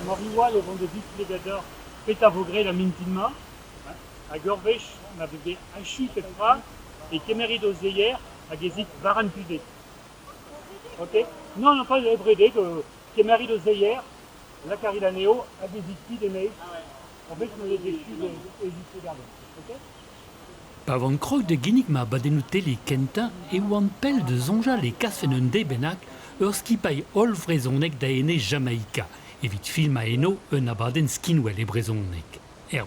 Mariwa, le vent de Vitlegador, Petavogré, la Mintinma, à Gorvech, on avait des Hachut et Fra, et Kemerido Zeyer, à Gezik Varan Pudé. Ok? Non, non, pas le Bredé, que Kemerido Zeyer, la Carilaneo, à Gezik Pidemei. En fait, je me les déçus d'hésiter gardé. Ok? Pavant croc de Guinig ma badenouté les Kenta et ouan pel de zonja les kasfenunde benak ur skipai ol vrezonek da ene Jamaïca, evit film a eno un abaden skinwell e brezonek.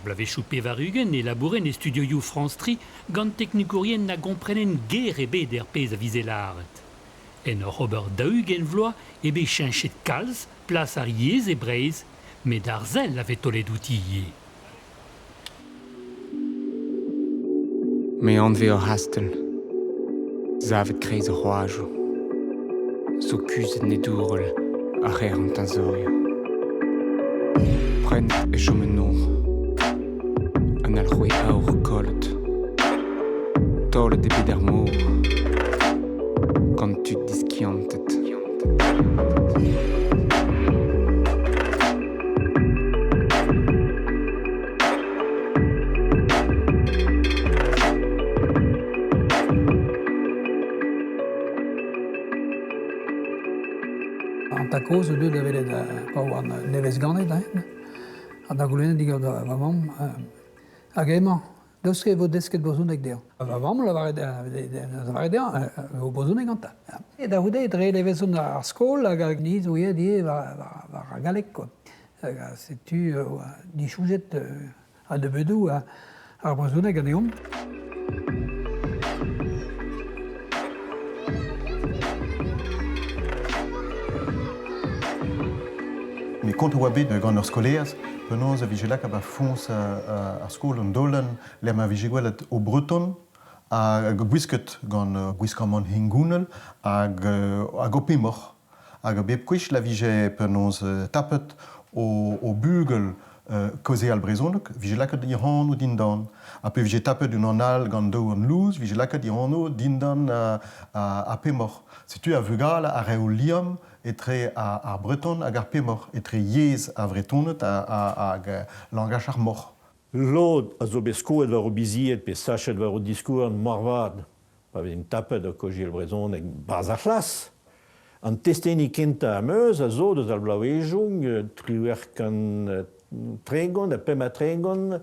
Blave choupe varugen et labouren e studio you France 3 gant teknikourien na gomprenen guer e bet er pez a vize laret. En ur Robert Dahugen vloa e be chinchet kalz, plas ar yez e breiz, met ar zel ave tolet outillé. Me an veo hastel, zavet kreiz o c'hoajo, so kuzet nedourel a c'her an tazorio. Pren e chom en nor, an alc'hwe aour kollet, tollet e bet ar mor, gant tud diskiantet. Tacos, deux devait avoir neves ganet, a da goulennet diga da vavam, a gaiement, deusket vo desket bozonek deo. Vavam la varet o bozonek anta. E da houde dre levezon ar skol hag a gniz ouie die var a galek, quoi. Setu di choujet a de bedou ar bozonek a neom. Mais quand on habite dans nos scolaires, penaos a vigelak a fons a skol an dolen, lem a vigegwelet o breton, a gwisket gant gwiskamant hingounel, hag o pemor. Hag a bep kwech la vige penaos tapet o bugel koze al brezonek, vigelak di ran o dindan. A pe vige tapet un anal gant dou an louz, vigelak di ran o dindan a pemor. Setu a vugal a re o liam, etre a breton hag ar pemor, etre yez a vretonet hag langaj ar mor. Lod a zo bet skoet war o biziet pe sachet war o diskour an marvad, pa vet un tapet o kojil brezon eg baz ar chlas. An testeni kenta a meuz a zo deus al blaouejong, triwerk an tregon, a pem a tregon,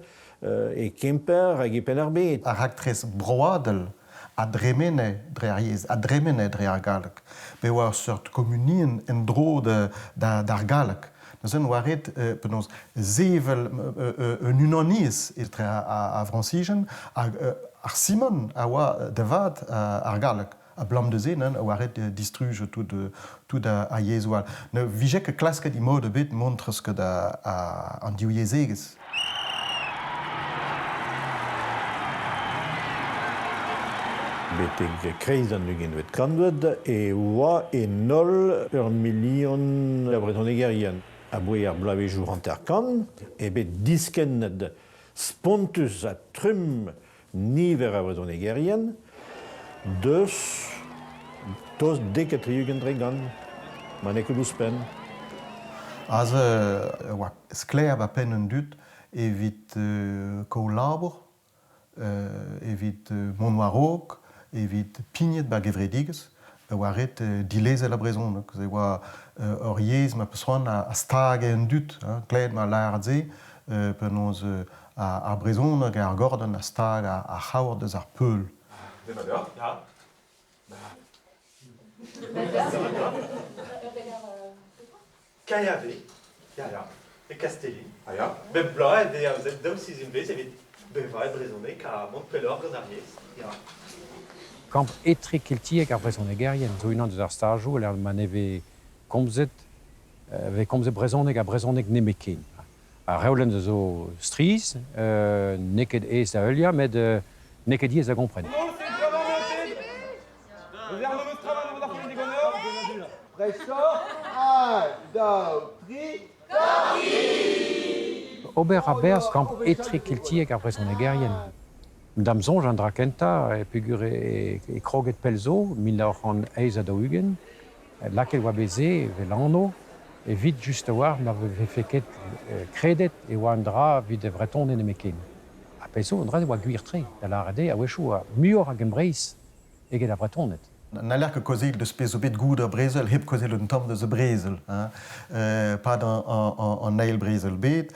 e kemper hag e pen ar bet. Ar aktrez broadel a dremene dre ar yez, a dremene dre ar galek. Be oa sort communien en dro d'ar galek. Neuzen oaret penaos zevel un unaniz etre a Francigen, ar Simon a oa devat ar galek. A blam de zenen a oaret distruge tout a yezoual. Ne vijek klasket i mod bet montres ket an diou yezegez. Beteg kreiz an nugen vet kandwed e oa e 0 million a brezonegerien. A boue ar blaouejour an terkan, e bet diskennet spontus a trum niver a brezonegerien, deus tos deketriugen dregan, manek eus pen. Az oa skler a pen un dut evit ko labor, evit monnoarok, evit pignet ba gevredigez, oaret dilezel a brezon. Ze oa ur yez ma peusroan a stag en dut, kled ma laardze, penaos a brezon hag ar gordon a stag a c'haour deus ar peul. Ja. Kaiave, ja. E Castelli. Ja. Bep bla, e zet daou sizin bez, evit beva e brezonek a Montpelor gant ar yez. Ja. Kamp etre keltiek ar brezonegerien. Zo unan deus ar stajou, er man eve komzet brezonek a brezonek nemeken. A reolenn zo striz, neket ez a eulia, met neket yez a gompren. Ober a berz kamp etre keltiek ar brezonegerien. Dam zonj an dra kenta e peogwir e kroget pelzo, min ur an eiz a daougen, laket oa beze, vel anno, Et vite, juste voir, m'avait fait qu'être crédit et Wandra, vite de breton et de mekin. Après ça, on dirait de guir très. De la rade, à Weshua, mieux à Gembreis et la bretonet. Naler que kozil de spezobet goud ar brezel, hep kozil un tom de ze brezel. Pas en nail brezel bet,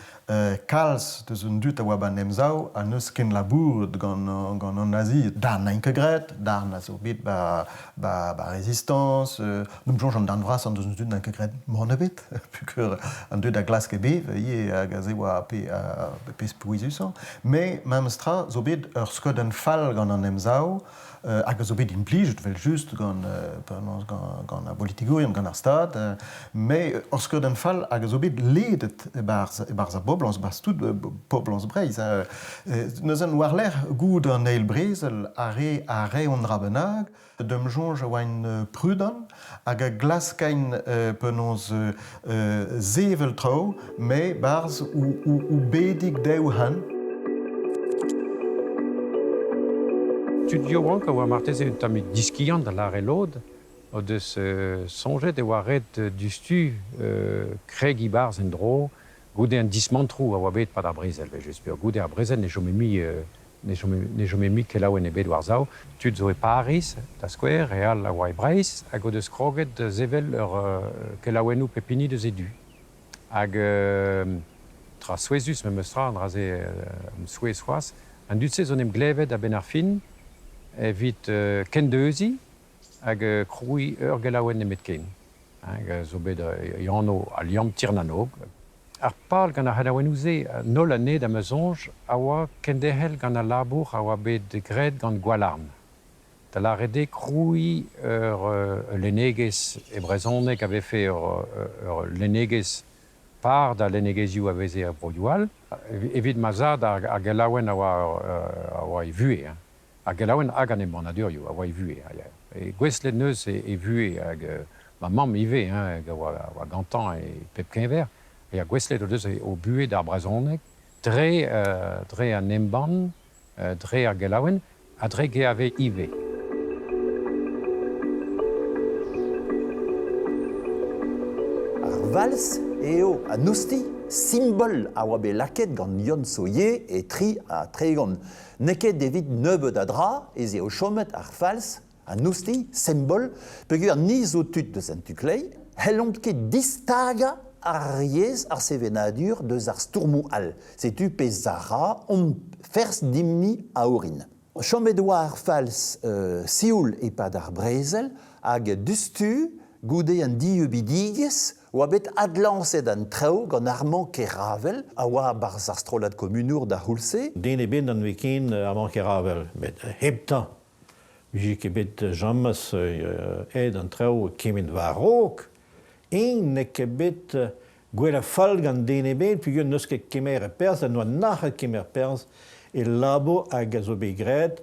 kals de zun dut a oa ban emzao, a neus ken labour gant an nazi, d'ar nainke gret, d'ar na zo bet ba résistance, nous jonge an dan vras an deus dut nainke gret morne bet, pukur an dut a glas ke bev, ie a gaze oa pes pouizusan. Mais même stra, zo bet ur skoden fall gant an emzao, hag zo bet implijet vel just gant a politigourion, gant ar stad, mais ur skoden fall hag zo bet ledet e barz a boblans, barz tout boblans breiz. Neus an war l'air goud an eil brezel a re on rabenag, dem jonge oa un prudon, hag a glaskain penons zevel trao, mais barz ou bedig deu han. Studio Wank a marteze un tamit diskiant da l'ar e lod, o deus sonjet e oaret du stu kreg ibarz en dro, goude an dismantrou a oa bet pa da brezel, just per goude a brezel ne jome mi kelaouen e bet war zao, tud zo e Paris, da skwer, e al a oa e breiz, hag o deus kroget zevel ur kelaouenou pepini de zedu. Hag tra souezus me meustra an raze souez soaz, an dut se zonem glevet a ben ar fin, evit ken deuzi hag kroui ur gelaouen nemet ken. Zo bet yano a liam tirnanog. Ar pal gant a halaouenouze nol ane da meuzonj a oa ken dehel gant a labour a oa bet gred gant gwalarn. Da la rede kroui ur lenegez e brezonek ave fe ur lenegez par da lenegezioù a veze a broioal. Evit mazad a gelaouen a oa e vue. A gelaouen hag an emman a durioù, a oa e vue. E gweslet neus e vue hag ma mam ive, hag a oa gantan e pep kenver. E a gweslet o deus o bue d'ar brezonek, dre an emban, dre a gelaouen, a dre ge ave ive. Ar vals eo a nousti symbol a oa bet laket gant yon so ye e tri a tregon. Neket evit nebeud a dra, ez eo chomet ar vals a nousti symbol, peogwir ni zo tut deus an tuklei, hellont ket distaga ar yez ar sevenadur deus ar stourmou all. Setu pez zara on fers dimni a orin. Chomet oa ar vals sioul e pad ar brezel, hag dustu goude an dieubidigez, oa bet adlancet an trao gant armand keravel, a oa barz ar strolad komunour da houlse. Den e bet an veken armand keravel, bet heptan. Vijik e bet jammas ed an trao kemet varok, nek e bet gwell a fall gant den e bet, pugur neus ket kemer e perz, an oa nachet kemer perz, e labo hag a zo bet gret,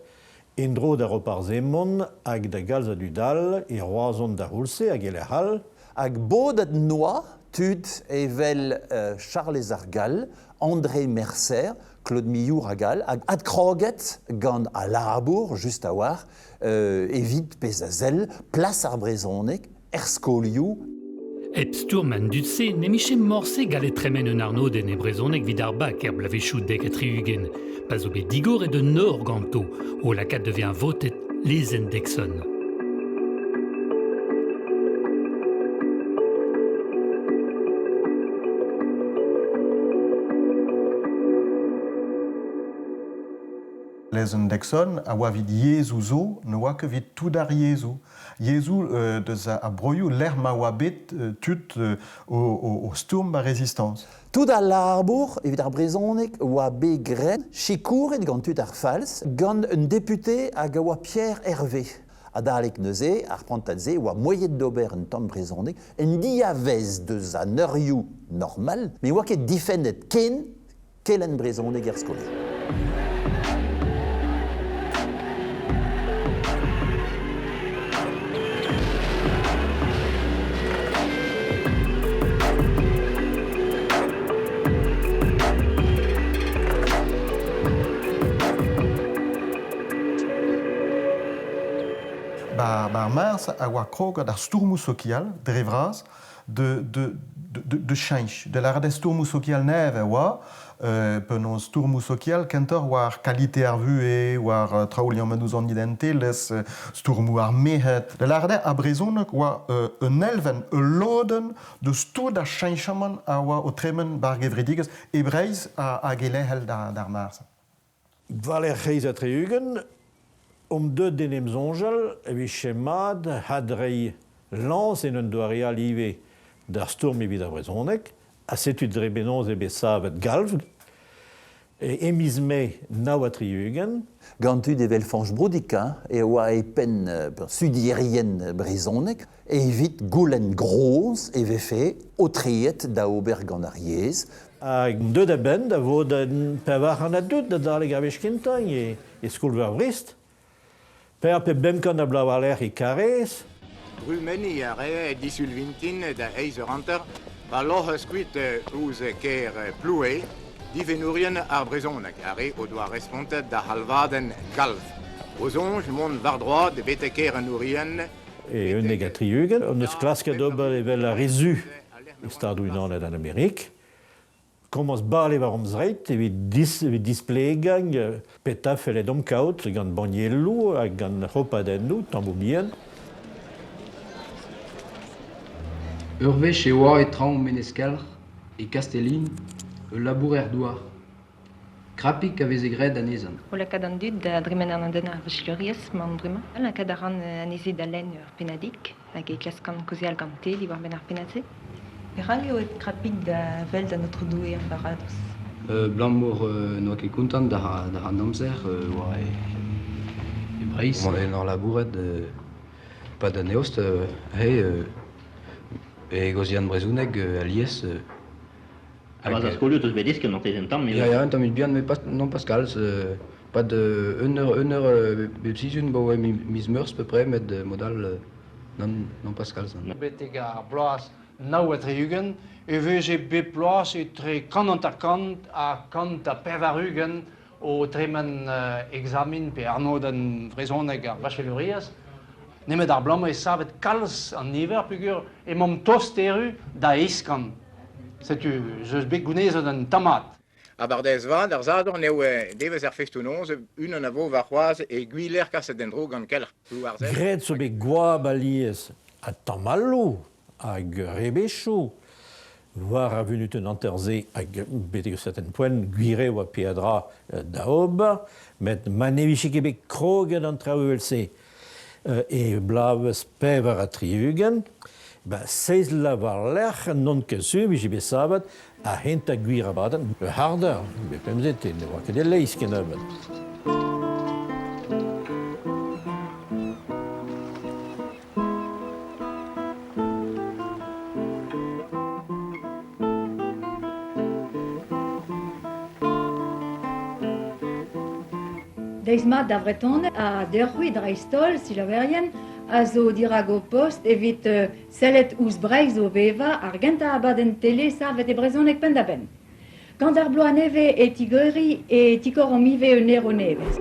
en dro da ropar zemon, hag da galz a dudal, e roazon da houlse, hag e le hal. Hag bodet noa tud evel Charles Argal, André Mercer, Claude Millour agal, hag ad kroget gant a labour, just a war, evit pez a zel, plas ar brezonek, erskolioù. Et stourman dutse ne miche morse galet tremen un arnaud den e brezonek vid ar bak er blavechou dek a triugen. Pas o bet digor et de nor ganto, o lakat devient votet lezen dexon. Lezen dexon a oa vid Yezou zo, ne oa ket vid tout ar Yezou. Yezou deus a broioù l'er ma oa bet tut o stourm ba résistance. Tout a labour, evit ar brezonek, oa bet gren, chikouret gant tut ar fals, gant un député hag a oa Pierre Hervé. A dalek neuze, ar prantadze, oa moyet d'ober un tamm brezonek, en diavez deus an eurioù normal, me oa ket difennet ken, kelen brezonek er skole. Bar mars a oa kroget ar stourmou sokial, dre vras, de change. De la rade sturmu social neve, wa, penon sturmu social, kentor war qualité arvue, war traulian menuzon identeles, sturmu armehet. De la rade a brezonek wa un elven, loden, de stur da changeman a wa o tremen bargevrediges, ebreiz a gelehel dar mars. Valer reiz a treugen, de denem zongel, evi chemad, hadrei lans en un doare alive d'ar sturm evit a brezonek, a setud drebenoz ebe savet galv, emizme nao a treugen. Gantu devel fanch brodik, e oa e pen sudierien brezonek, e evit goulen groz e vefe o triet da ober gant ar yez. Hag deud a ben da vod pevar an a deud da daleg a vech kentañ e skol war Brest. Per pe bemkan a blav ar ler e karez. Rumeni a re disulvintin da eiz ranter, ba loch skuit ouz ker ploue, divenurien ar brezonek, are o doa respontet da halvaden galv. Ozonj mont var droit de bete ker an urien. E un neg a triugen, on eus klask a dober evel a rezu e stadou unanet an Amerik. Komaz bale war omzreit, evit displegang peta fellet omkaout gant baniellou hag gant hopadennou, tambo bien. Urve chez oa et traum meneskalr e Castellin e labourer douar. Krapik avez egred anezan. O la kad an dud da dremen an den ar vechluriez man drema. La kad ar an aneze da len ur penadik, hag e klaskan kozial gant te li war ben ar penatze. Perral eo et krapik da vel da notre doué ar barados. Blammour noa ket kontant da an amzer oa e breiz. On est dans la bourrette pas de neost e gozian brezounek a lies. Mas as colhas dos bedis que não tem então mesmo. Ja, un tamit bien, mais pas, non Pascal, pas de 1 heure bepsijun, bo mis meurs peu près, met de modal non Pascal. Betega blas nau et reugen, e vege be blas et tre kant a kant a pevarugen o tremen examen pe arnoden vrezoneg ar bachelorias. Nemet ar blam e savet kalz an niver pugur e mom tosteru da iskan. C'est-tu, je be gounezet an tamat. A bardez vad, ar zador neo devez ar festounons, un an avo varroaz e guiler kaset dendro gant kelr plouarzel. Gret zo be goab a liez a tamallo hag rebechou. War a venut un anterze hag betek certain poen guire oa peadra da ober, met manevichik ebe kroget an traovelse e blaves pevar a triugen. Seiz la war lec'h non kesu, vi jibe sabat, a hent a gwir abaden, harder, bepemzet, ne oa ket e leiz ken abad. Deiz mat da vreton a derc'houit dra istol, si laverien, a zo dirag o post evit sellet ouz breiz o veva ar genta abaden tele savet e brezonek pen da ben. Gant ar bloa neve e tigori e tikor om ive e nero nevez.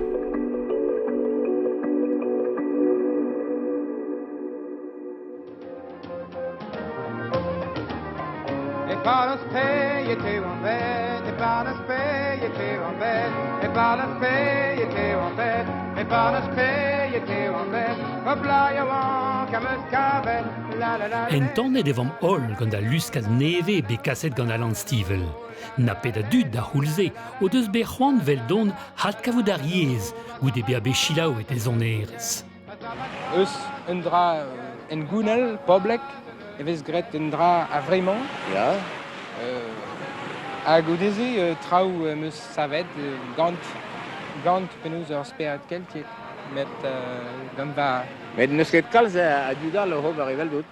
E balas pe e te on bed, e balas pe e te on bed, e balas pe e te on bed, e balas pe e te on bed, o blaia wan kamet kavel, la la la. Entonnet evam hol gant a luskaz neve be kaset gant a landstivel. Na pet a dud da c'houlze, o deus be c'hoant vel don hat kavout ar yez, ou de be a be chilaou et ezon erez. Eus un dra en gounel, poblek, evez gret un dra a vremant. Ja. Hag o deze traoù meus savet gant penaos ur spered keltiet, met gant va... Met neus ket kalz a dudal o hob ar evel dut.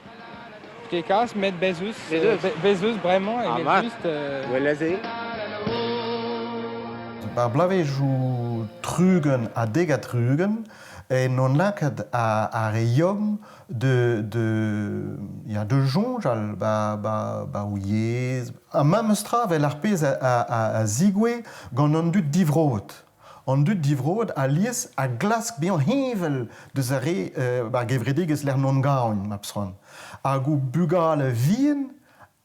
Ket kalz met bezous bremañ, et met just... Ouelaze. Bar blavejou trugen a dega trugen, et non laket a reyom de jonjal ba ou yez. A mamestra vel ar pez a zigwe gant an dud divrot. an dut divrod a lies a glask bean hevel deus a re gevrediges ler non gaon mapsron. A go bugale vien,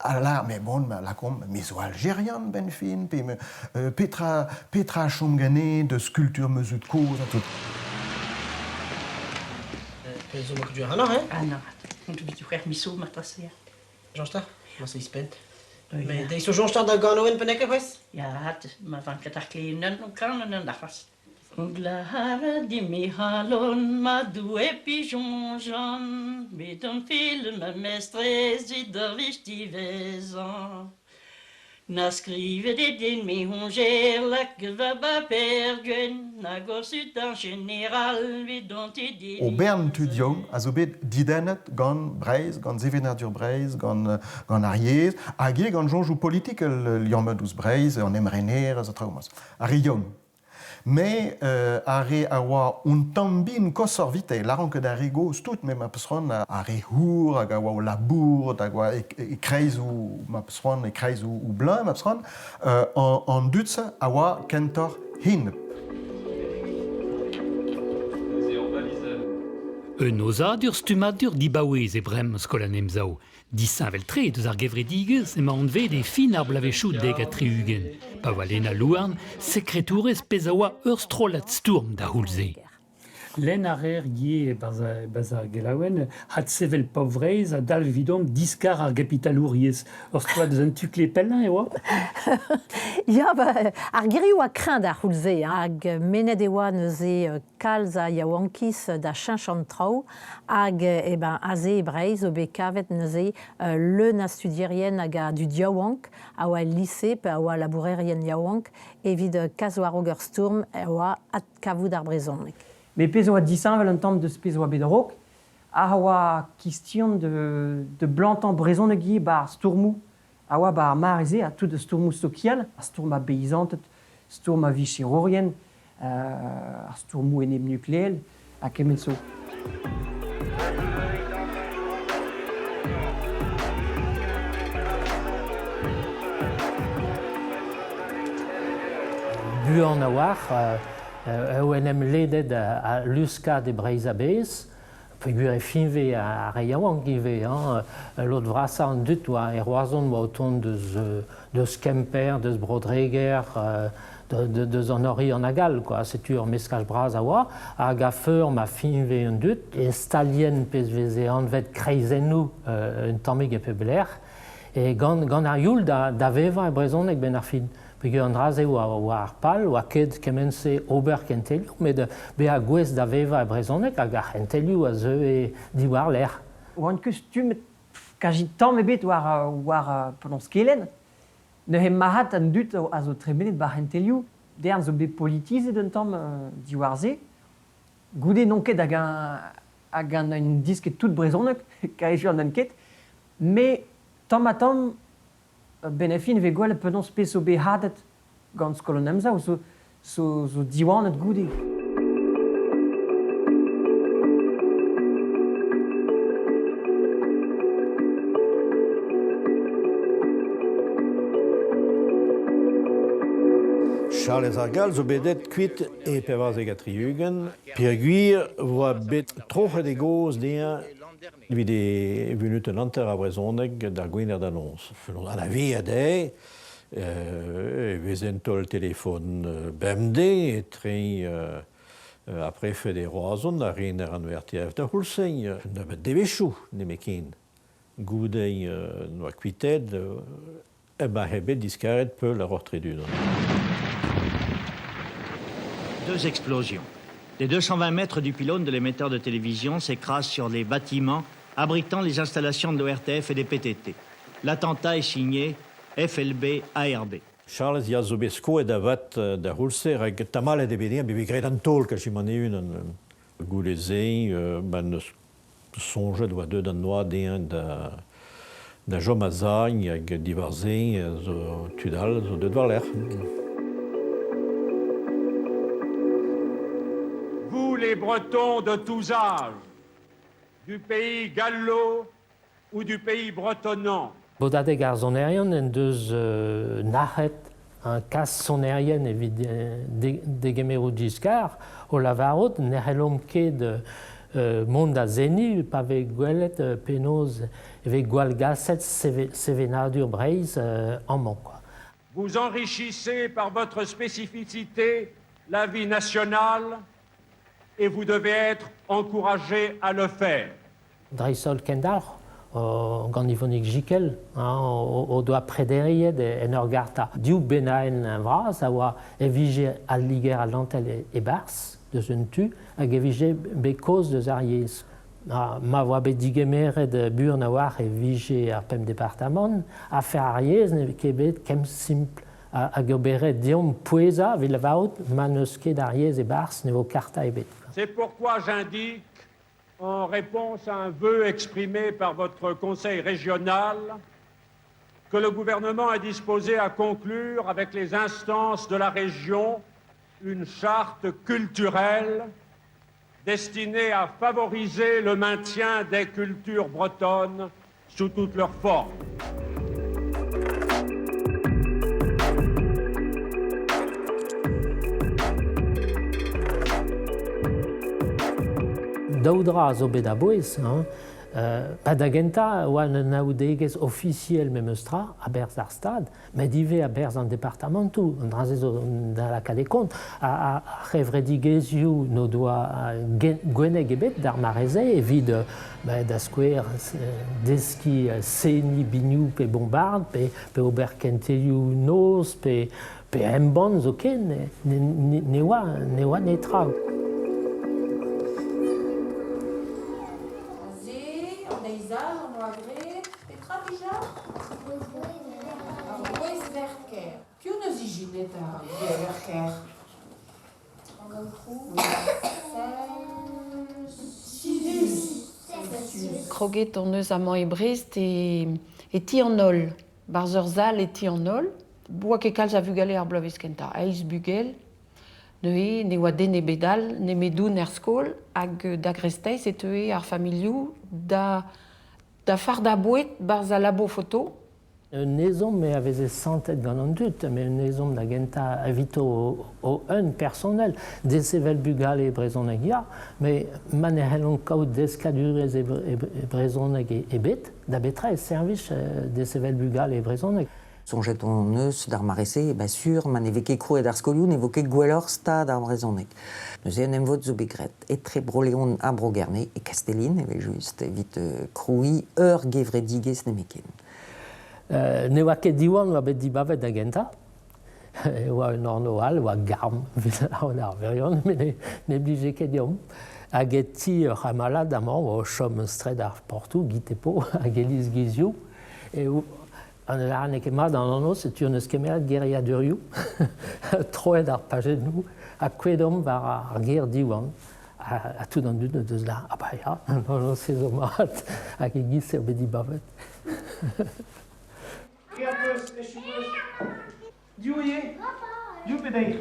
alors, mais bon, la com, mais algérienne, ben fin, puis Petra Chomgané, de sculpture mesure de cause, tout. Zo mag je Hanna, hè? Hanna. Und du bist echt miso, maar dat is ja. Jean-Star? Was is spent? Maar deze Jean-Star dat gaan in Peneke was? Ja, maar van het kleinen kan en dat was. Onglaare die me halon, ma doué pigeon Jean, met een film mestres de wichtivezan. Na skrive det din me honger, la que va ba pergen, na gossut en général, vi dont i dit. Au Bern tudion, also bet didenet gant Breiz, gant Zevenadur Breiz, gant Ariez, hag gant jonjou politik liamet ouz Breiz, an emrener, az a traumas. A rion. Mais are a oa un tambin kosor vite, laran ket a rego stout, mais ma pesron a re hour, hag a oa o labour, hag oa e kreiz ou ma pesron, e kreiz ou blanc, ma pesron, an dutze a oa kentor hin. Un osadur stumadur dibaouez e brem skolan emzao. Disavel tre deus ar gevredigez ema anve de fin ar blavechou deg a triugen. Pa valena louarn, sekretourez pez a oa ur strolat stourm da houlze. Len ar er gie baza gelaouen hat sevel povrez a dal vidom diskar ar gapitalouriez. Ur stroat deus an tukle pellin e oa? Ya, ar girioù a kreñ da c'houlze, hag menet e oa neuze kalz a yaouankis da chinchantrao, hag aze e Breiz o bet kavet neuze leun a studierien hag a du diaouank, a oa lise pe a oa labourerien yaouank, evit kazo ar oger stourm a oa at kavout ar brezonek. Mais pezo a disanvel un tamm deus pezo a bedrok, a oa kistion de blantan brezonegi bar stourmou, a oa bar mareze a tout de stourmou stokial, a stourm a beizantet, stourm a vichirorien, a stourmou enem nucléel, a kemenso. Buan a war, eo enem ledet a luska de Breiz a bez, peogwir e finve a reiaouank give, l'ot vrasa an dut oa e roazon oa oton deus Kemper, deus Brodreger, deus an ori an agal, setu ur meskaj braz a oa, hag a feur ma finve an dut, e stalien pez veze anvet kreizennou un tammig e pe bler, e gant ar youl da veva e brezonek ben ar fin. Porque an raze oa ar pal, oa ket kemense ober kentelioù, met be a gwez da veva e brezonek hag ar kentelioù a zeu e diwar l'er. Oa an kostumet kajit tamm ebet war pendant skelen, ne hem mahat an dut a zo tremenet bar kentelioù, dern zo be politizet un tamm diwar ze, goude non ket hag an disket tout brezonek, ka echu an ket, me tamm a tamm, benefin ve gwell penaos peso be hadet gant skolon emza, ou zo diwanet goude. Charles Argal zo bedet kuit e pevarzeg a triugen, peogwir oa bet troc'het e goz dea evit e venut un anter a brezonek da gwener d'annons. An a ve a dei, vezentol telefon BMD, e tre apre fet e roazon a ren an VRTF da houlseiñ, da bet devechou nemekin. Goudei noa kuitet, e ba hebet diskaret peul a rortredun. Deux explosions. Les 220 mètres du pylône de l'émetteur de télévision s'écrasent sur les bâtiments abritant les installations de l'ORTF et des PTT. L'attentat est signé FLB ARB. Charles ya zo bet skoet da vat da houlser hag tamalet e bedien, be gret an tol kachiman eun an goulezei, ban sonjet oa deud an noa dean da jom a zañ hag divarzei zo tudal zo deud war l'er. Vous les Bretons de tous âges, du pays gallo ou du pays bretonnant. Bodadeg ar zonerion en deus nahet un cas sonérien de Gemeru Giscard, au Lavarot, Nerelomke de Monda Zeni, Pave Guelet, Penos, avec Gualgasset, Sevenadur Breis, en mon quoi. Vous enrichissez par votre spécificité la vie nationale et vous devez être encouragé à le faire. Dreisol Kendar, Gandivonik Jikel, au doigt prédérié de Enorgarta. Diou Benaen Vras, awa evige à liger à l'antel et bars, de Zuntu, à evige becos de Zariès. Ma voix bédigemere de Burnawar et vigé à Pem département, à faire Ariès, ne Québec, kem simple, à Goberet, Diom Puesa, Villavaut, Manosque d'Ariès et Bars, Nevo Carta et Bet. C'est pourquoi j'indique, en réponse à un vœu exprimé par votre conseil régional, que le gouvernement est disposé à conclure avec les instances de la région une charte culturelle destinée à favoriser le maintien des cultures bretonnes sous toutes leurs formes. Daudra zobeda bois, Padagenta, ou un naudeges officiel memestra à Berzarstad, mais divé à Berz en département tout, dans la cas des comptes, à Revredigesiu, nos doigts Gwenegebet, d'Armareze, et vide d'Asquare, d'Eski, Seni, Bignou, pe Bombard, pe Oberkenteliu, Nos, pe Embons, ok, newa netra. Kroget en eus amant e Brest et Tianol, Barzerzal et Tianol. Boa ke kalz a vugale ar bloavezkenta. Aiz bugel, ne oa den e bedal, ne medoun er skol, hag d'agresteiz et ar familiou da far da bouet barz a labo photo. Un ezom me avait sentet gant an dut, mais un ezom da genta evito o un personnel, desevel bugale e brezoneg ya, mais manerelon kaut deskadurez e brezoneg e bet, da betra e service desevel bugale e brezoneg. Sonjet on eus d'ar marese, sur, man eveke kroe d'ar skolioù, nevoke gwellor sta d'ar brezoneg. Neus en emvod zo begret, etre broleon a brogerne, e Castellin, eve just, evit kroui ur gevredigez nemeken. Ne oa ket diwan oa bet dibavet da genta, oa un ornoal, oa garm, an ar verion, mais ne blije ket diom. Hag et ti ramalad amañ o chom stred ar portou, gitepo, hag eliz gizioù, e an l'arne ket mat an annos, et tu an eus kemerat geriadurioù, troed ar pajennou, a kwedom war ar ger diwan, a tout an dut deus la, ya, an annos ezo mat, hag e giz eo bet dibavet. Regarde-le, je suis Dieu est. Dieu peut dire.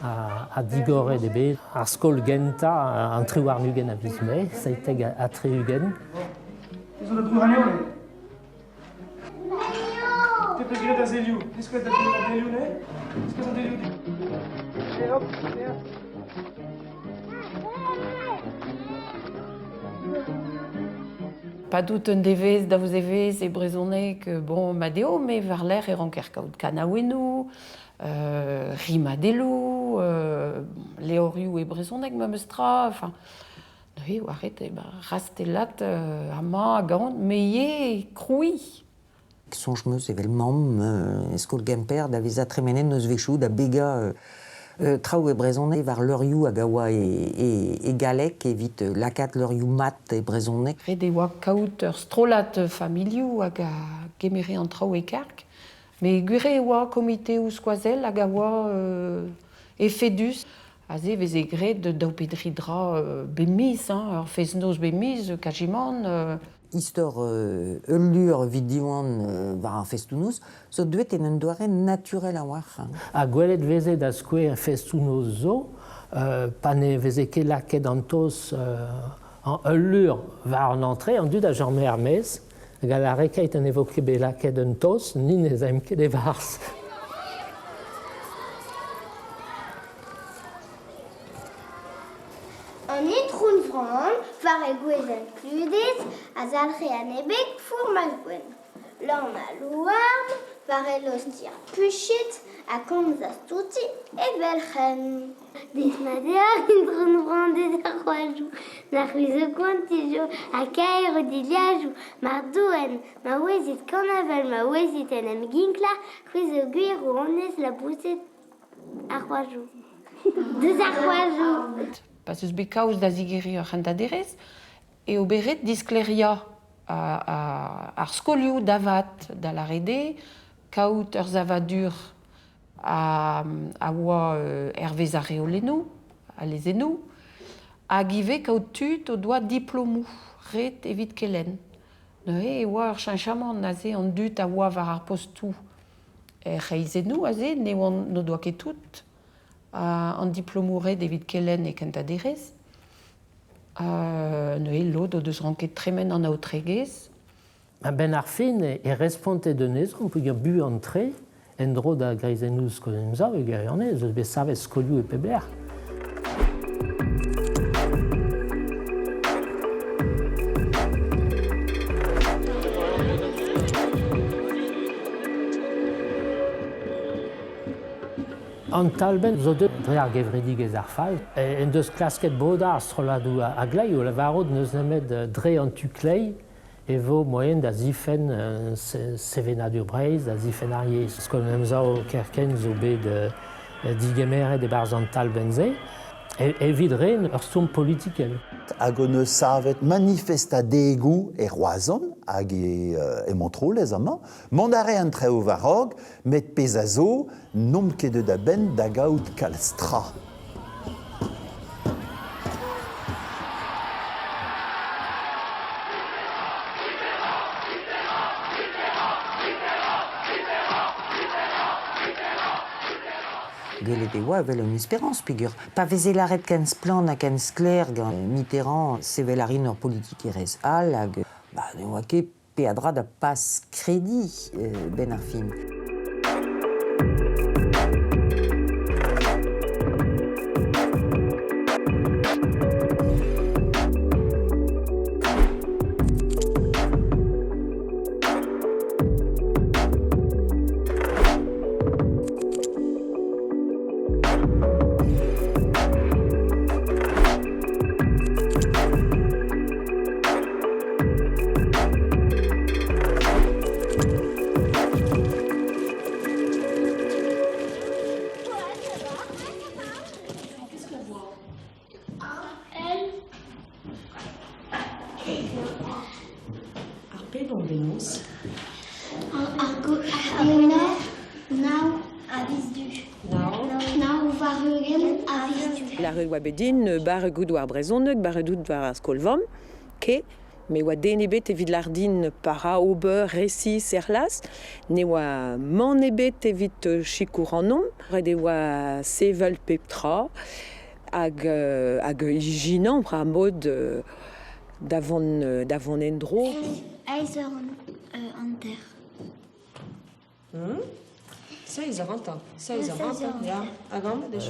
A digore de bet, ar skol genta an tri war nugen a bizme, saiteg a tri ugen. Ils ont le droit à néon. Tu peux dire à Zéliou. Est-ce que tu as dit à Zéliou, né? Est-ce que ça Zéliou dit? Et hop, et hop. Pas doute un devez da vous evez e brezoneg, bon, madeo, mais var l'air e ranker kaout kanawenu, rimadelou, leoriou e brezoneg memestra, enfin, oui, arrête, rastelat, ama, gant, meie, kroui. Sonjmeus evel mamm, eskol gemper da vez atremenen neus vechou da bega traoù e brezoneg var leurioù hag a oa e galek evit lakat leurioù mat e brezoneg. Red e oa kaout ur strolat familiou hag a gemere an traoù e kark, me gure e oa komite ou skoazel hag a oa e fedus. Aze vez e gret daou pedridra bemiz, ur feznoz bemiz, kajiman. Istor eulur vid diwan war an festounous, so duet en un doare naturel a war. A gwelet veze da skouer an festounous zo, pa ne veze ket laket an tos an eulur war an antre, an dud a Jean Hermès, La requête en évoqué la quête d'un tos, ni les aime que des vars. En itrun fran, var e gwezenn kludit, a zalre an ebek four ma gwen. L'an a louarm, var e los tir puchit, a komz a stouti e velchen. Dis ma dear, itrun fran de roajou, na c'huize kontijo, a kaer diliajou, mar doen, ma wezit kanavel, ma wezit en em ginkla, c'huize guir ou onez la bouset a roajou. Deus a roajou. Parce que bekaus da zigeri ur c'hentaderez, e oberet diskleria ar skolioù davat da la rede, kaout ur zavadur a oa hervez a reolenno, a lezenno, hag ive kaout tut o doa diplomou, ret evit kelen. E oa ur cheñchamant a ze an dut a oa var ar postou reizenno a ze, ne oan no doa ket tout, an diplomou ret evit kelen e kentaderez. L'autre, de se renquer très men en autregez. Ben Arfin est responté de nezo, on peut dire bu entrée, en dro da greizenous konemza, et garianez, je savais skoliou et pebler. An talben zo deus dre ar gevredig ez ar fall. En deus klasket bodar stroladou a glei o lavarod neus nemet dre an tuklei e vo moyen da zifen sevenadur breiz, da zifen ariez. Skol memzao kerken zo bet digemeret e barz an talben ze. Evit ren ur stom politikel. Hag on eus savet manifesta degou e roazon, hag e montrol ez amañ. Mandare an treo varog, met pez a zo, nom ket da ben da gaout kalstra. Gelet e oa evel un espérance, pigur. Pa veze laret kenz plan a kenz kler gant Mitterrand sevel a rin ur politik erez al hag ne oa ket peadra da pas kredi ben ar film. La rue Wabedin, bar goud war brezonneug, bar dout war skolvom, ke, me oa denebet evit lardin para ober resi serlas, ne oa man ebet evit chikour an nom, red e oa sevel peptra, hag ijinan pra mod davon endro. Eiz ur an ter. Seiz ur an ya.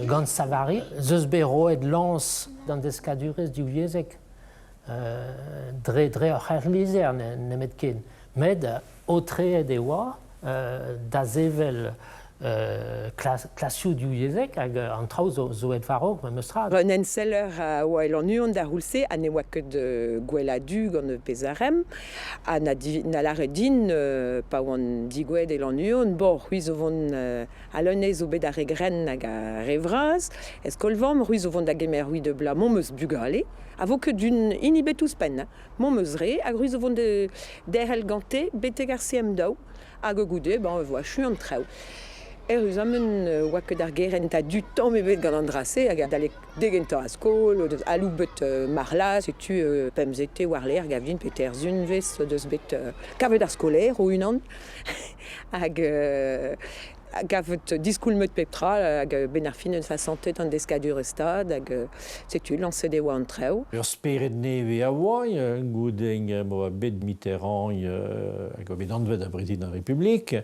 Gant savari, zeus beroet lans d'an deskadurez diouiezek. Dre ur c'herlizer nemet ken. Med otreet e oa da zevel klasioù diouiezek hag an traoù zo et varog ma meus rad. Un enseller a oa el an uan da roulse a ne oa ket gwelladu gant pezarem a na lare din pa oan digwed el an uan bo c'huiz o vont alonez o bet a regren hag a revraz eskolvam c'huiz o vont da gemer hui de bla mon meus bugale a vo ket d'un inibet ouspen mon meus re hag c'huiz o vont derhel gante beteg ar CM daou hag o goude ben voa chu an traoù. Erus amen oa ket ar geren ta du tamm ebet gant an drase hag dalek degentañ a skol, alou bet marla, setu pemzete war ler gavin peter zunvez deus bet kavet ar skoler o unan hag gavet discoulmet peptra hag benarfin sa santé dans des cadures stade hag setu lancé des wa antreu. Ur speret neve a oai, goudeng mo a bet Mitterrand hag o bet anvet a brezid an Republik.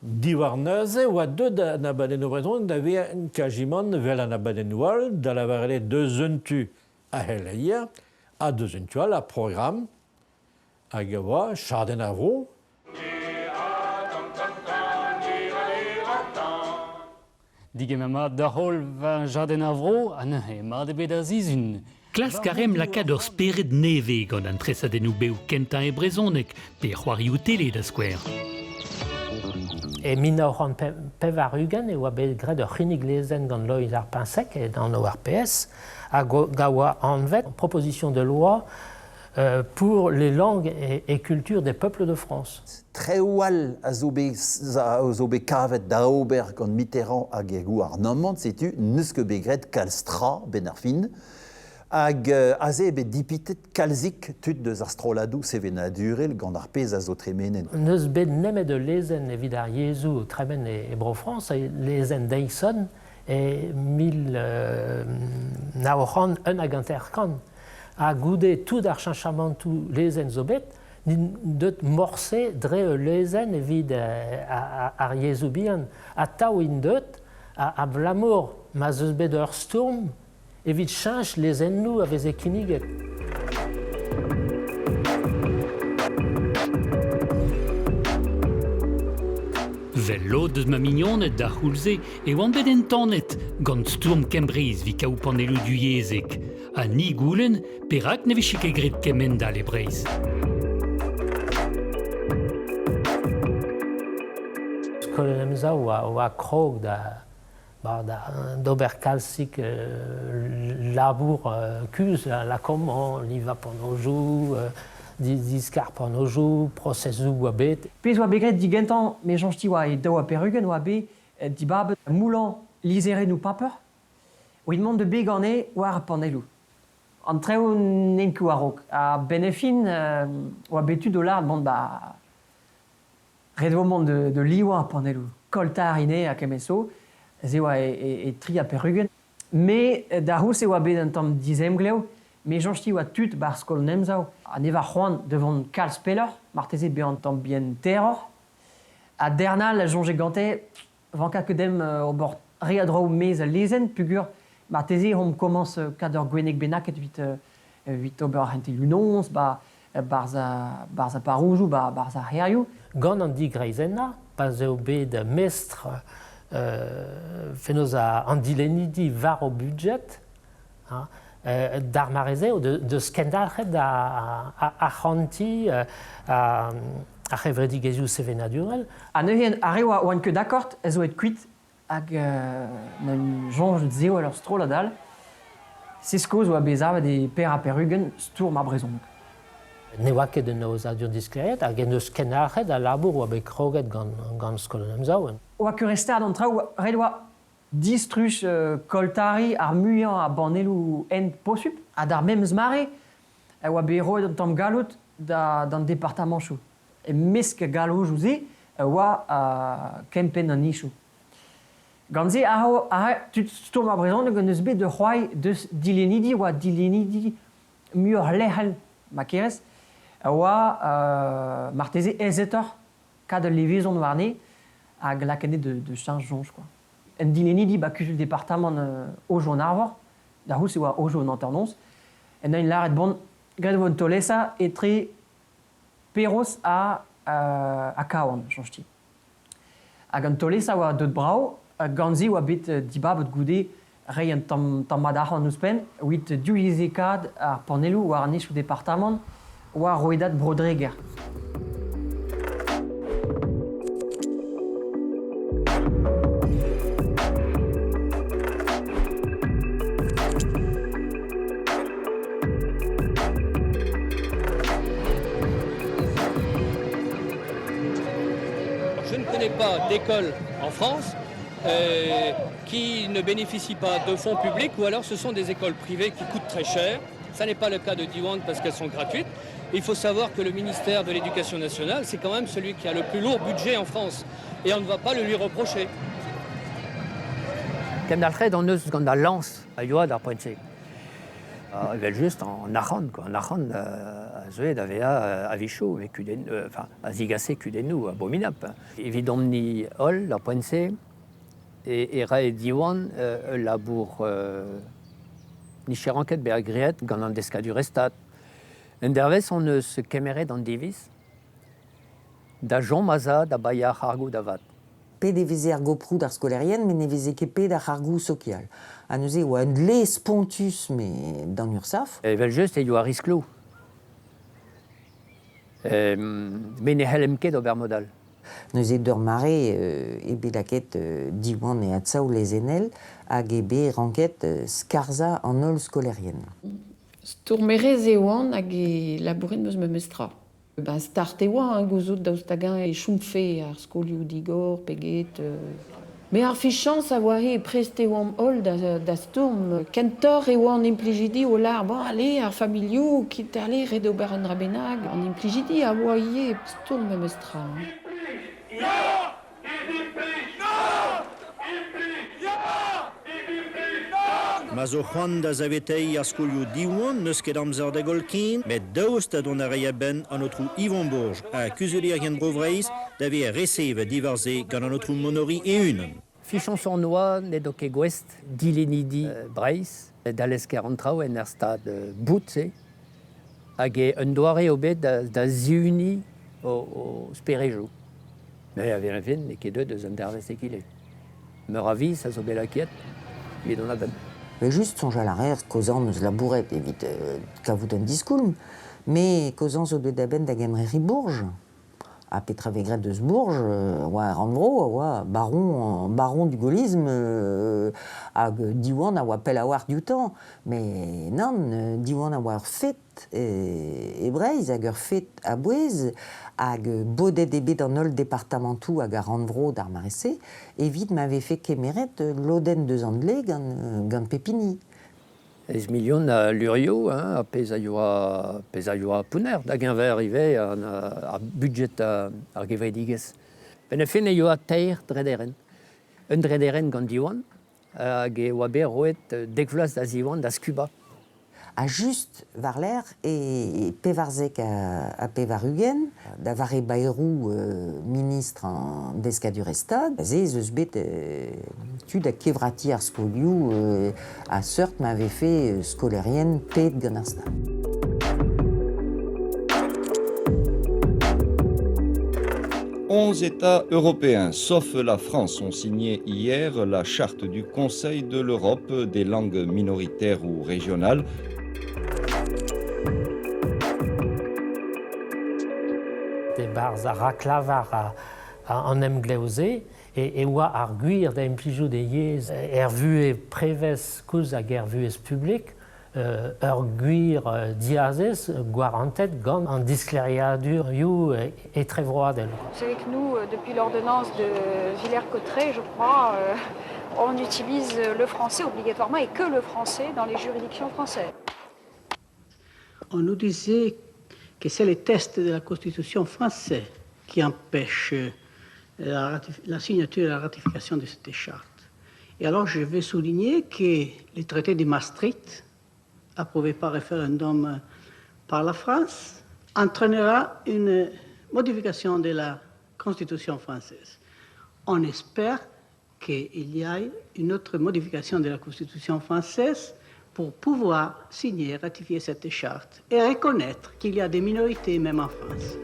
Diwar neuze oa deud an abaden o brezon da ve un kajimon vel an abaden oual da la varele deus untu a hel a hier, a deus untu a program hag a oa charden a vro. Digemama da hol va jaden avro an ma de bet a zizun. Klas karem lakad ur speret neve gant an tresadennoù bev kentañ e brezonek pe c'hoarioù tele da skouer. E min a oran pev ar ugen e oa bet gret ur c'hinnig lezen gant loiz ar pinsek et an ORPS a gawa anvet proposition de loi pour les langues et cultures des peuples de France. Très oual a zo bet kavet da ober gant Mitterrand hag egou ar nomant, setu neus ket begret kalstra ben ar fin, hag aze bet dipitet kalzik tud deus ar stroladou sevenadurel gant ar pez a zo tremenet. Neus bet nemet de lezen evit ar yezou tremen e bro France, lezen Dyson e 1900 un hag interkan. A goude tout ar chinchamantou lezen zo bet, deut morse dre lezen evit ar yezou bihan. A taou in deut, a vlamour ma zeus bet ur stourm, evit chinch lezen nou a veze kiniget. Vel lo deus ma mignonnet da c'houlze e oan bet entannet gant stourm kembriz vi kaou panelou du yezek. A ni goulen, perak ne vechik e gret kemen da le breiz. Skolemza oa krog d'ober kalsik labour kuz, la komman, liva panojou, diskar panojou, procesou oa bet. Pez oa begret digentan me jonchti oa e daou a perugen oa be dibabet moulan lizere nou paper, oa demande de begane oa ar panelou. An treo nenkou a-rok. A benefin oa betu dolar demande ba redvomant de liwa a panelou. Koltar ine a kemeso, ze oa e tri a perugen. Me da hous e oa bet un tamm dizem gleo, me jonchti oa tut bar skol nemzao. A neva c'hoant devant kal speller, marteze be an tamm bien terror. A dernal a jonge gante, vanka ke dem o bord re a drao mez a lezen, pugur marteze on commence kador gwenek benaket vit ober hente lunons, barza paroujou, barza herioù. Gant an di greizenna, pas eo bet mestre fenoz an dilenidi var o budget, d'ar mareze o de skendalc'het a c'hanti a c'hevredi gezioù sevenadurel. A neuien a reo oan ket d'accord, ez o et kuit hag n'an jonge zeo al ur stroladal, seskoz oa bezavet e per a perugen stourm a brezon. Ne oa ket en eus adur diskleret, hag en eus kenarc'het a labour oa bet kroget gant skolen emzaouen. Oa ket restad an traoù red oa distruch koltari ar muian a banelou en posup, a d'ar memz mare oa bet roet an tamm galot d'an departament chou. E mesk galoj ouze oa kempen an nichou. Ganze tut stourm a brezon gant eus bet de c'hoai deus dilenidi oa dilenidi muur lehel ma kerez oa marteze ezetor kad levezon warne hag lakene de chanj jonj. En dilenidi ba kusul departament ojo an arvor, da hous oa ojo an anternons, en un laret bon gret von tolesa etre peros a kaon, jonjti. Hag an tolesa oa deut brao, ganzi oa bet dibabet goude rei an tammad an ouspen, oit diouizekad ar panelou oa ar nechou departament oa roedat brodreger. Je ne connais pas d'école en France qui ne bénéficient pas de fonds publics, ou alors ce sont des écoles privées qui coûtent très cher. Ça n'est pas le cas de Diwan parce qu'elles sont gratuites. Il faut savoir que le ministère de l'Éducation nationale, c'est quand même celui qui a le plus lourd budget en France. Et on ne va pas le lui reprocher. Quand on est dans la lance, il y a des points. Il va juste en Aran, quoi. En Aran, il avait à Vichou, enfin, à Zigassé, Cudenou, abominable. Évidemment, ni Hall, la pointe, et Ray Diwan, labour, ni Cheranket, Bergriet, Ganan Desca du Restat. En derves, on se camérait dans Divis, da Jean Maza, da Baya Hargou d'Avat. Pe de veze ar goprou d'ar skolerien, men ne veze ket pe d'ar hargou social. A neuze oa un les pontus, mais dans Ursaf. Vel just, il y a risclo. Mais ne helem ket ober modal. Neuze d'ur mare ebe laket diwan e atsaou les enel, hag ebe ranket skarza an ol skolerien. Stourmerez eoan hag e labourin meus me mestra. Ben, start e oa, gouzout daoustagin e choumfe ar skolioù digor, peget. Me ar fichans a oa e prest e oam hol da stourm. Kentor e oa an implijidi o lar, bon, ale, ar familiou, kit ale, red ober an rabenag, an implijidi a oa ie stourm me mestra. Mazo Juan da zavetei ar skolioù diwan neus ket amzer da golkin, met daoust a don a ben an otrou Yvon Bourges a kuzelerien brovreiz da ve reseve divarze gant an otrou monori e unan. Fichon son noa, ne do ket gwest, dilenidi breiz, da lesker an trao en er stad bout, hag e un doare obet da ziuni o sperejou. Me a ven a ven, ne ket deus an dervez e kile. Meur a vis, a zo bet lakiet, e don a ben. Mais juste songe à l'arrière, causant la bourrette, évite qu'avout un discours, mais causant zo de daben da genreri Bourges, à Petravegret de Bourges, oa Randro, oa baron du gaullisme, hag diwan a oa pel a oar du temps, mais non, diwan a oar fet e breiz, hag ur fet a bouez, hag bodet ebet an ol departamentou hag a Randro d'ar marese, evit m'avait fait kemeret loden deus an dle gant pepini. Ez milion a lurio, a pez a yoa pouner, da gen ver ive a budget ar geveidigez. Ben a fin e yoa teir drederen. Un drederen gant diwan, hag e oa ber roet dekvlas da ziwan da skuba. A just var l'air et pevarzek a pevarugen, da vare baerou ministre en desca du restad, ze eus bet tu da kevrati ar skolioù a seurt m'avait fait skolerien pet gant ar stad. Onze États européens, sauf la France, ont signé hier la charte du Conseil de l'Europe des langues minoritaires ou régionales. Des bars à raclavar en emgleuze et oa arguir da implijou de yez vu préves kouz hag vuez public arguir diazes guarantet gant en disclériadur you et trevroadel. C'est que nous, depuis l'ordonnance de Villers-Cotterêts, je crois, on utilise le français obligatoirement et que le français dans les juridictions françaises. On nous disait que c'est les tests de la Constitution française qui empêchent la signature et la ratification de cette charte. Et alors je vais souligner que le traité de Maastricht, approuvé par référendum par la France, entraînera une modification de la Constitution française. On espère qu'il y ait une autre modification de la Constitution française pour pouvoir signer et ratifier cette charte et reconnaître qu'il y a des minorités même en France.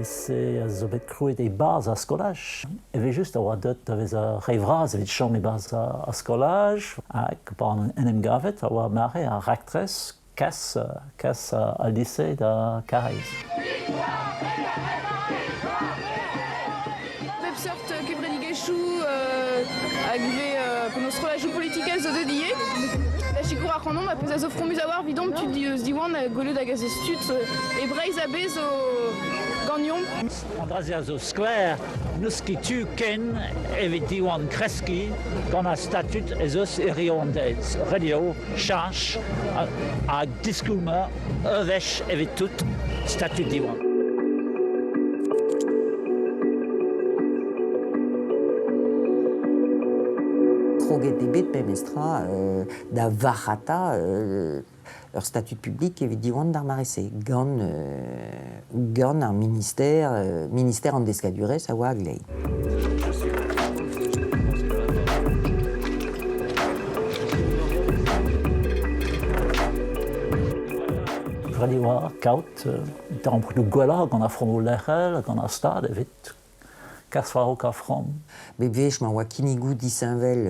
C'est zo bet krouet e baz a skolaj. Eve just a oa dot a vez a revraz evit chom e baz a skolaj. Hag ban en em gavet a oa mare a raktres kas a lycée da Carrez. Pep sort kebredigezhou hag ve penaos skolajou politikez zo dediek. Chicour Arronon, ma pesa zo fromuz a war vidom tu diwan a gole da gaz stut e breiz a bez o gagnon. Andrazia zo square, nous qui tu ken evit diwan kreski gant a statut ezos eriondez. Radio change a discoulma evech evit tout statut diwan. Kroget ebet pemestra da varata ur statut public evit diwan d'ar marese. Gant un ministère an deskadurez a oa glei. Redi war kaut, an prou gwella gant a front o lechel, gant a stad evit kas war ok a front. Bevech ma oa kinigou disinvel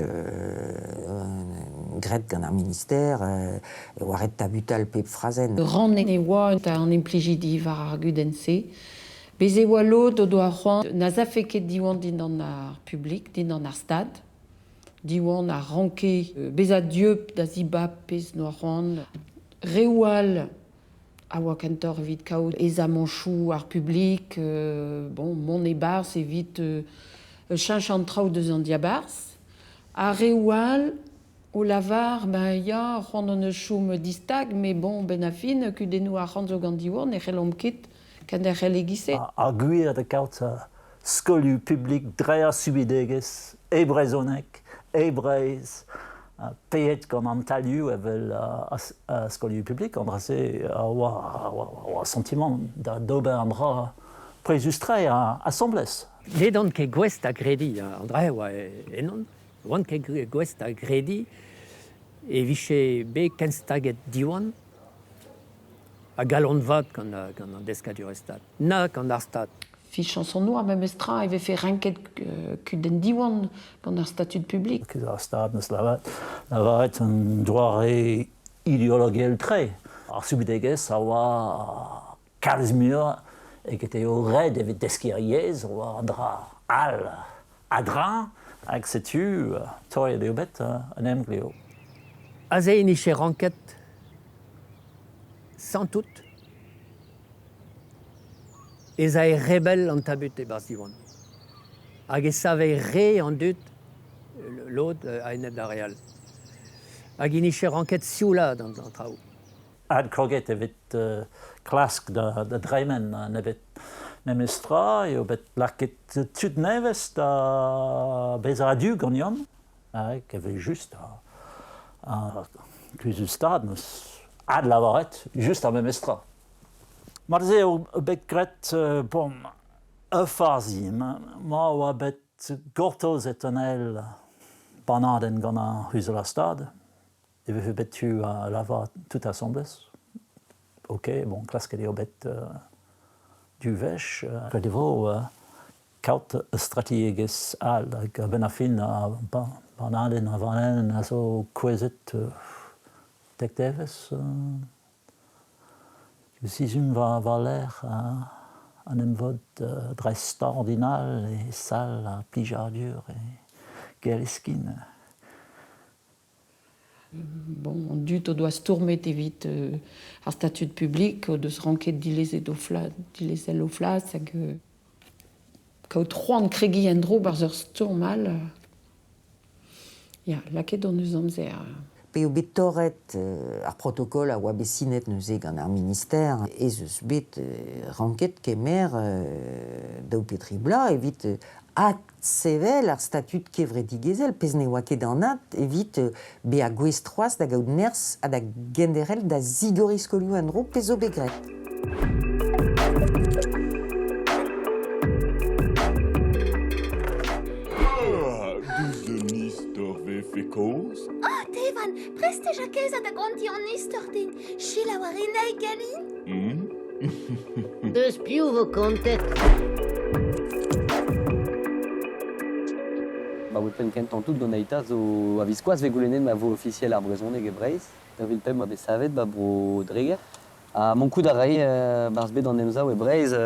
gret gant ar ministère e oa ret tabutal pep frazen. Ran e oa an implijidi war ar gudense. Bez e oa lot o doa c'hoant na zafeket diwan din an ar publik, din an ar stad. Diwan ar ranke bez a dieup da zibab pez no c'hoant. Reoual a oa kantor evit kaout ez a manchou ar publik, bon, mon e bars evit chinch an traoù deus an diabars. A reoual, o lavar, ben ya, c'hoant an eus choum distag, me bon, ben a fin, kudennou a c'hoant zo gant diwan, e c'hellom ket, kan er c'hellegise. A gwir da kaut skoliu publik dre a subidegez, e brezonek, e breiz, payet gant an talioù evel skoliu publik, an drase a oa sentiment da d'ober an dra prezustre a somblez. Ledon ket gwest a gredi, an dra oa enon, oan ket gwest a gredi, e viche be kenstaget diwan, a galon vat gant an deskadure stad. Na gant ar stad. Fi chanson noa, me mestra, eve fe renket kuden diwan gant ar statut publik. Kez ar stad neus lavaret un doare ideologiel tre. Ar subidegez a oa kalz mur eget eo red evit deskiriez oa dra al a dra hag setu torret eo bet an emgleo. Aze iniche ranket sans tout. Ez a e rebel an tabut e bars diwan. Hag e savei re an dut l'od a enep da real. Hag iniche ranket sioulad an traoù. Ad kroget evit klask da dreimen nevet nemestra eo bet laket tud nevez da bez a du gant hag evit just a kluzu stad neus ad lavaret just a memestra. Mar ze o bet gret, bon, farzi, ma oa bet gortoz et an el banaden gant a huzel a stad. E vefe bet tu a lava tout a somblez. Ok, bon, klasket eo bet du vech. Ret evo kaut strategez al, hag ben a fin a banaden a vanen a zo kwezet tek devez. Sizum va l'air an emvod dres ordinal e sal a plijardur e geleskin. Bon, dut o doa stourmet evit ar statut publik, o deus ranket dilezet o flas, hag kaout c'hoant kregi en dro bar ur stourmal. Ya, laket on eus amzer. Pe o bet torret ar protokol a oa besinet neuze gant ar ministère ez eus bet ranket kemer daou petri bla evit sevel ar statut kevredigezel pez ne oa ket an at evit be a gwez troaz da gaout ners a da genderel da zigoriskoliou en dro pez o begret. Oh, Tevan, preste jakez a da ganti an istor din. Chila war enei galin? Deus piou vo kontet. Ba pen kent an tout gant aita zo a viskoaz ve goulennet ma vo officiel ar brezhoneg e Breizh. Da vil pep ma be savet ba bro dreger. Mon coup d'arrêt, Barsbé dans Nemza ou Breiz,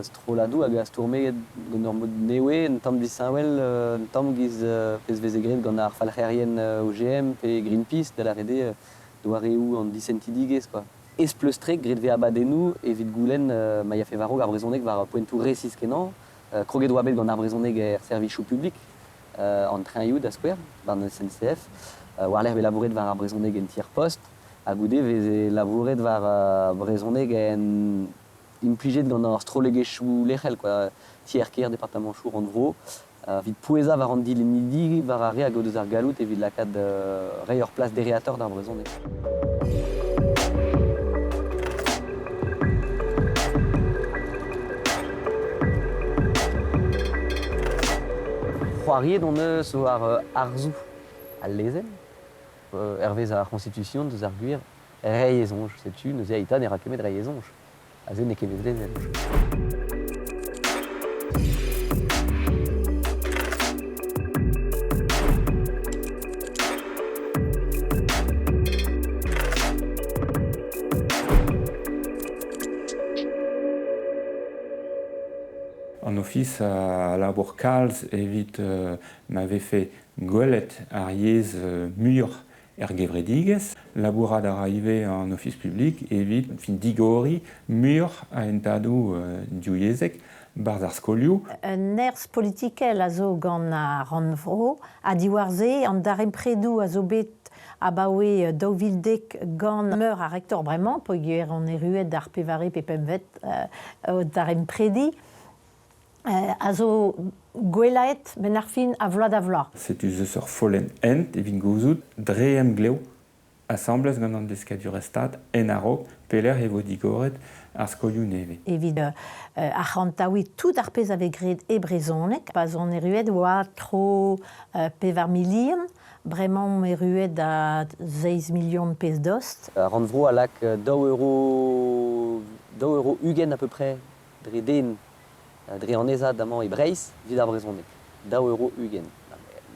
Strolado, hag Astorme, gant mod newe, un tam di Saint-Wel, un tam giz pez vezegret gant ar falcherien OGM, pe Greenpeace, de la rede, doareu an disentidigez, quoi. Ez pleustrek, gret ve abadenou, evit goulen, ma ya fe varog ar brezonek var poentou resis kenan, kroget oabel gant ar brezonek er servichou publik, an train youd a skwer, bar SNCF, war l'air ve labouret var ar brezonek en tir post, a goude vez labouret var brezonek en implijet gant ar strolegechou lechel, quoi, tier-ker, département chou, Randvro, vit poueza var an dilenidi, var a re a godeus ar galout evit lakad re ur plas dereator d'ar brezonek. C'hoariet on eus o ar arzou al lezen, hervez ar constitution deus ar gwir reiezonj, setu, neuze aita ne ra kemet reiezonj. A ze ne kemet lezen. En office à Labour Calz, évite m'avait fait golet ariez mur ergevrediges. Labourad arrivé en office public, évite fin digori mur a entado diouiezek barzar skoliou. Un ers politikel a zo gant a Randvro, a diwarze an darem predou a zo bet a baoe daouvildek gant meur a rector bremañ, poigur an eruet d'ar pevare pe pemvet darem predi. A zo gwelaet ben ar fin a vload a vload. C'est eus ur follen ent evit gouzout dreem gleo assemblez gant an deskadurestat en arok peler evo digoret ar skolioù neve. Evit ar c'hantaoui tout ar pez ave gred e brezonek, pas an eruet oa tro pevar milion, bremañ eruet a 16 millions pez dost. Randvro a lak 2 euro ugen à peu près, dre den, dre an ezad amañ e Breiz, vid ar brezonek. 2 euro ugen.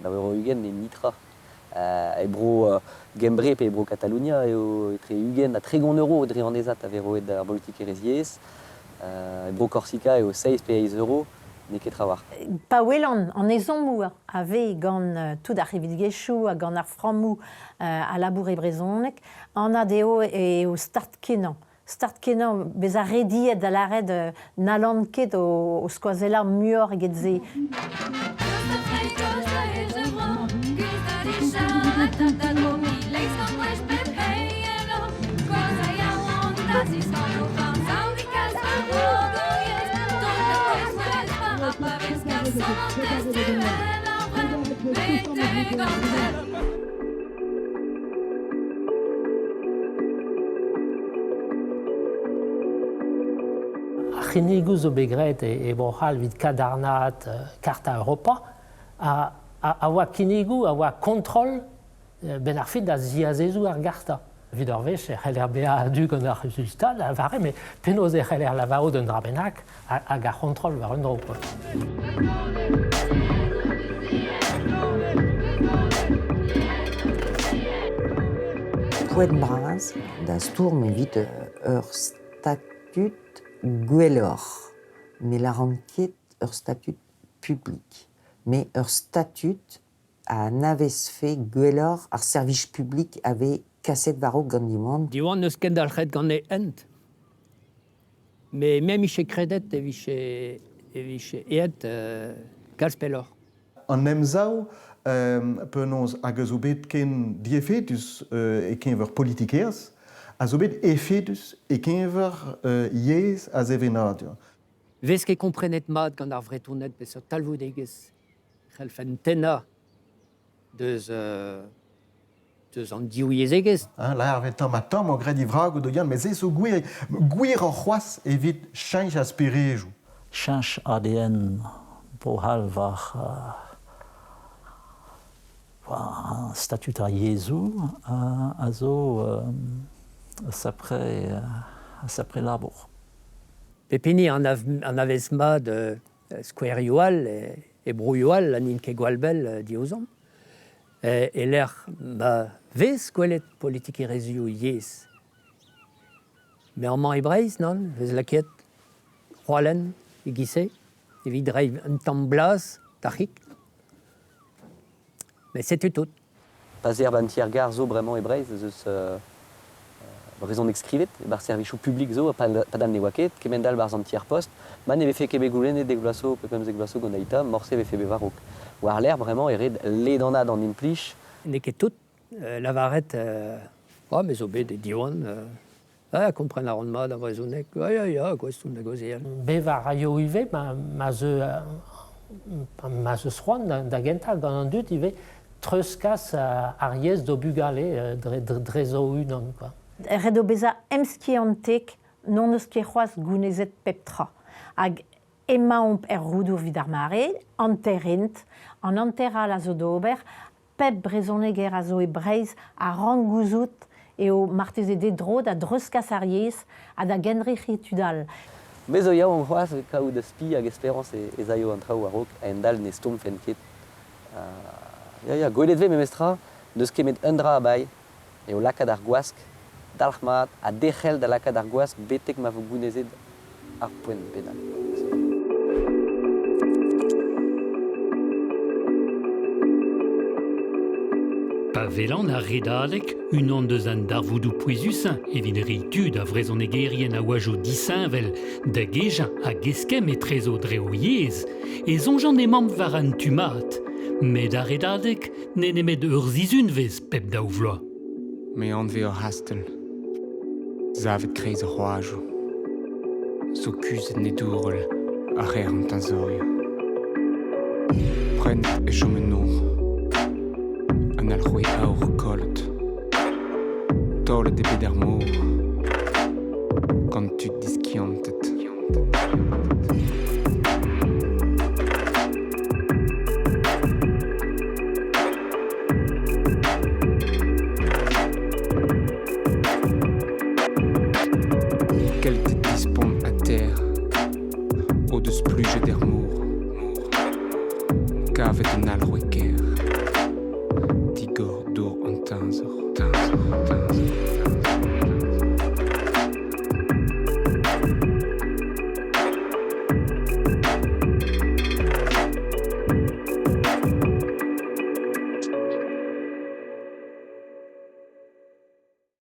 2 euro ugen ne nitra. Ebro Gembre pe ebro Catalunya eo etre ugen a 3 euro dre an ezad a veroet ar politik ereziez. Ebro Corsica eo 6 pe 10 euro. Ne ket trawar. Pa welan, an ezon mou ave gant tout ar revidgechou a gant ar frammou a labour e brezonek, an a deo eo start kenan. Start kenan bez a rediet da lared nalant ket o skoazellañ muor eget ze. C'hinnigoù zo begret e brochal vid kadarnat Karta Europa, a oa kinnigoù, a oa kontrol ben ar fin da ziazezou ar garta. Vid ur vech e c'heller bea du gant ar rezultat, la vare, me penaos e c'heller la vao d'un dra bennak hag ar kontrol war un dro. Pouet braz da stourm evit ur statut gwellor, mais la ranket ur statut public. Mais ur statut a navez fe gwellor ar service public ave kaset varo gant dimant. Diwan neus ket dalc'het gant e ent. Mais même ishe kredet eviche eet kalz pellor. An emzao, penaos hag eus o bet ken diefetus e kenver politikers, a zo bet efetus e kenver yez a zevenadio. Vez ket komprenet mat gant ar vretournet pe sur talvoudegez. C'hell tenna deus an diouiezegez. La ar vetam a tam o gred ivrag o doyan, mais ez o gwir an c'hoaz evit chanj aspirejou. Chanj ADN brohal var un statut a yezou a zo sapre labour. Pepini an avez mat skouerioal e brouioal an in ket gwalbel diozan. E l'air vez gwelet politik erezioù yez. Mais en man ebreis, non, vez laket, roalen, e gisse, evit reiv un tamm blaz, tachik. Mais c'est tout. Pazer ban tier-gar zo bremañ ebreiz, eus brezon ekskrivet, bar servichou publik zo, padal ne waket, kemendal bar zan tier-post, man eve fe kebe goulennet dek blaso, pepem zek blaso gant aita, morse eve fe bevarok. War l'air vraiment ered ledanad an implij. Ne ket tout, lavaret, mais zo bet e diwan, kompren a ran mat a vrezonek, ya, gwestou da gozeal. Bevar a yo ive, ma ze sroan da gental gant an dut ive, treuskas ar yez do bugale drezo unan, quoi. Redo beza emskiantek non eus ket c'hoaz gounezet peptra. Hag emaomp roudour vid ar mare, anterrent, an anteral a zo d'ober, pep brezoneg a zo e breiz a rangouzout eo martezede dro da dreuskas ar yez a da genrichetudal. Me zo yaou an c'hoaz kaout da spi hag esperance e zaio an traoù a-raok a endal ne stom fenket. Goelet ve memestra, deus kemet un dra abai eo lakad ar gwask, dalch mat, a dechel da lakad ar gwask betek ma vo gounezet ar poent pedal. Pavelan a redalek unan deus an darvoudou pouezusañ evit reitud a vrezonegerien a oajo disinvel da gejañ a geskem e trezo dreo yez e zonjan e mamp war an tumat, met a redalek ne nemet ur zizun vez pep daou vloa. Me an ve ur hastel, zavet kreiz a c'hoajo, so kuzet ne dourel a c'her an tazorio. Prent e chomen nour, an alc'hwe aour kollet, tolet e bet ar mor, gant tud diskiantet. Kelte dispont a terre, o deus pluje d'er mor, kavet an alc'hwe ker.